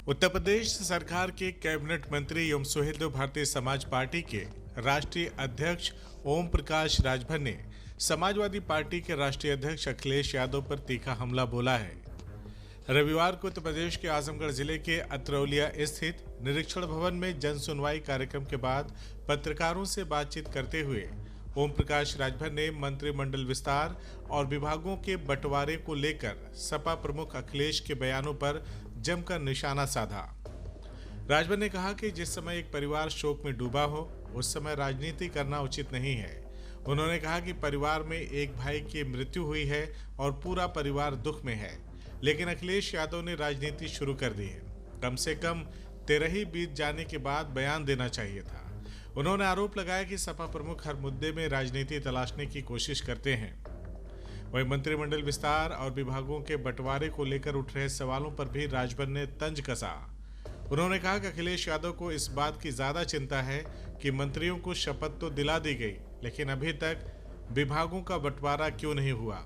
उत्तर प्रदेश सरकार के कैबिनेट मंत्री एवं सुहेलदेव भारतीय समाज पार्टी के राष्ट्रीय अध्यक्ष ओम प्रकाश राजभर ने समाजवादी पार्टी के राष्ट्रीय अध्यक्ष अखिलेश यादव पर तीखा हमला बोला है। रविवार को उत्तर प्रदेश के आजमगढ़ जिले के अतरौलिया स्थित निरीक्षण भवन में जन सुनवाई कार्यक्रम के बाद पत्रकारों से बातचीत करते हुए ओम प्रकाश राजभर ने मंत्रिमंडल विस्तार और विभागों के बंटवारे को लेकर सपा प्रमुख अखिलेश के बयानों पर जमकर निशाना साधा। राजभर ने कहा कि जिस समय एक परिवार शोक में डूबा हो उस समय राजनीति करना उचित नहीं है। उन्होंने कहा कि परिवार में एक भाई की मृत्यु हुई है और पूरा परिवार दुख में है, लेकिन अखिलेश यादव ने राजनीति शुरू कर दी है। कम से कम 13 बीत जाने के बाद बयान देना चाहिए था। उन्होंने आरोप लगाया कि सपा प्रमुख हर मुद्दे में राजनीति तलाशने की कोशिश करते हैं। वहीं मंत्रिमंडल विस्तार और विभागों के बंटवारे को लेकर उठ रहे सवालों पर भी राजभर ने तंज कसा। उन्होंने कहा कि अखिलेश यादव को इस बात की ज्यादा चिंता है कि मंत्रियों को शपथ तो दिला दी गई, लेकिन अभी तक विभागों का बंटवारा क्यों नहीं हुआ।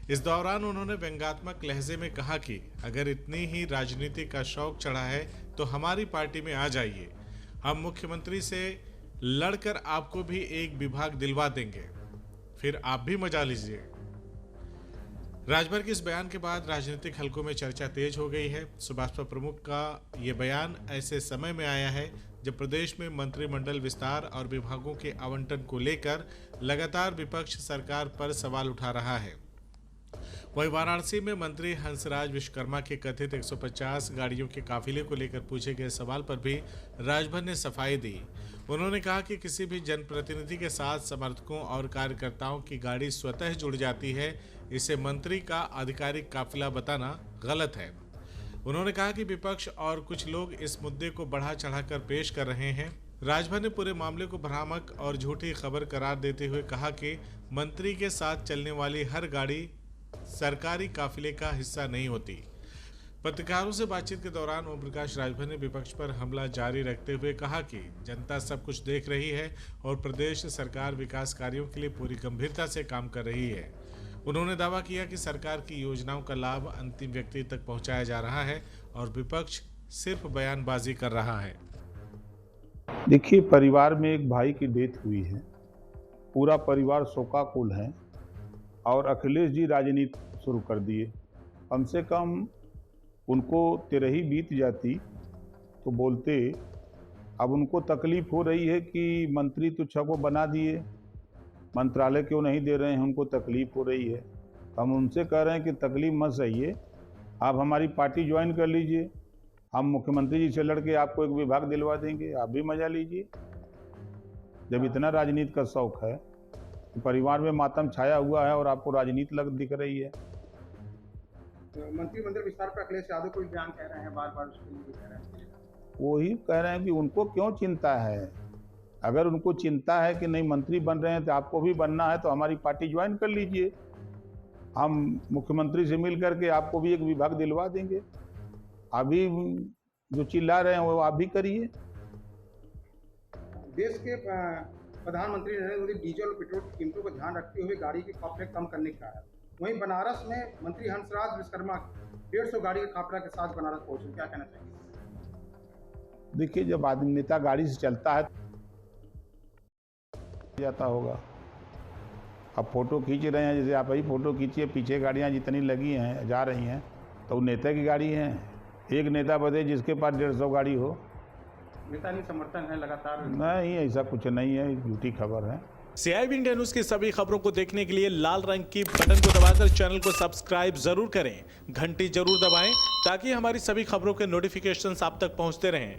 इस दौरान उन्होंने व्यंग्यात्मक लहजे में कहा कि अगर इतनी ही राजनीति का शौक चढ़ा है तो हमारी पार्टी में आ जाइए, हम मुख्यमंत्री से लड़कर आपको भी एक विभाग दिलवा देंगे, फिर आप भी मजा लीजिए। राजभर के इस बयान के बाद राजनीतिक हलकों में चर्चा तेज हो गई है। सुभाष प्रमुख का ये बयान ऐसे समय में आया है जब प्रदेश में मंत्रिमंडल विस्तार और विभागों के आवंटन को लेकर लगातार विपक्ष सरकार पर सवाल उठा रहा है। वहीं वाराणसी में मंत्री हंसराज विश्वकर्मा के कथित 150 गाड़ियों के काफिले को लेकर पूछे गए सवाल पर भी राजभर ने सफाई दी। उन्होंने कहा कि किसी भी जनप्रतिनिधि के साथ समर्थकों और कार्यकर्ताओं की गाड़ी स्वतः जुड़ जाती है, इसे मंत्री का आधिकारिक काफिला बताना गलत है। उन्होंने कहा कि विपक्ष और कुछ लोग इस मुद्दे को बढ़ा चढ़ाकर पेश कर रहे हैं। राजभर ने पूरे मामले को भ्रामक और झूठी खबर करार देते हुए कहा कि मंत्री के साथ चलने वाली हर गाड़ी सरकारी काफिले का हिस्सा नहीं होती। पत्रकारों से बातचीत के दौरान ओम प्रकाश राजभर ने विपक्ष पर हमला जारी रखते हुए कहा कि जनता सब कुछ देख रही है और प्रदेश सरकार विकास कार्यों के लिए पूरी गंभीरता से काम कर रही है। उन्होंने दावा किया कि सरकार की योजनाओं का लाभ अंतिम व्यक्ति तक पहुंचाया जा रहा है और विपक्ष सिर्फ बयानबाजी कर रहा है। देखिए, परिवार में एक भाई की डेथ हुई है, पूरा परिवार शोकाकुल है और अखिलेश जी राजनीति शुरू कर दिए। कम से कम उनको 13 बीत जाती तो बोलते। अब उनको तकलीफ हो रही है कि मंत्री तो 6 को बना दिए, मंत्रालय क्यों नहीं दे रहे हैं, उनको तकलीफ हो रही है। हम उनसे कह रहे हैं कि तकलीफ मत सहिए, आप हमारी पार्टी ज्वाइन कर लीजिए, हम मुख्यमंत्री जी से लड़के आपको एक विभाग दिलवा देंगे, आप भी मजा लीजिए। जब इतना राजनीति का शौक है, परिवार में मातम छाया हुआ है और आपको राजनीति दिख रही है। मंत्रिमंडल विस्तार पर अखिलेश यादव कोई बयान कह रहे हैं, बार बार उसके लिए कह रहे हैं। वही कह रहे हैं कि उनको क्यों चिंता है। अगर उनको चिंता है कि नहीं मंत्री बन रहे हैं तो आपको भी बनना है, तो हमारी पार्टी ज्वाइन कर लीजिए, हम मुख्यमंत्री से मिल करके आपको भी एक विभाग दिलवा देंगे। अभी जो चिल्ला रहे हैं वो आप भी करिए। देश के प्रधानमंत्री नरेंद्र मोदी डीजल और पेट्रोल की कीमतों को ध्यान रखते हुए गाड़ी के काफिले कम करने का है। वहीं बनारस में मंत्री हंसराज विश्वकर्मा 150 गाड़ी के काफिला के साथ बनारस पहुंचे, क्या कहना चाहिए? देखिए, जब आदमी नेता गाड़ी से चलता है जाता होगा। अब फोटो खींच रहे हैं, जैसे आप ही फोटो खींचिए, पीछे गाड़ियां जितनी लगी हैं जा रही हैं तो नेता की गाड़ी है। एक नेता बदे जिसके पास 150 गाड़ी हो। नेता नहीं समर्थन है लगातार? नहीं, ऐसा कुछ नहीं है, झूठी खबर है। CIB इंडिया न्यूज की सभी खबरों को देखने के लिए लाल रंग की बटन को दबाकर चैनल को सब्सक्राइब जरूर करें, घंटी जरूर दबाएं ताकि हमारी सभी खबरों के नोटिफिकेशंस आप तक पहुंचते रहें।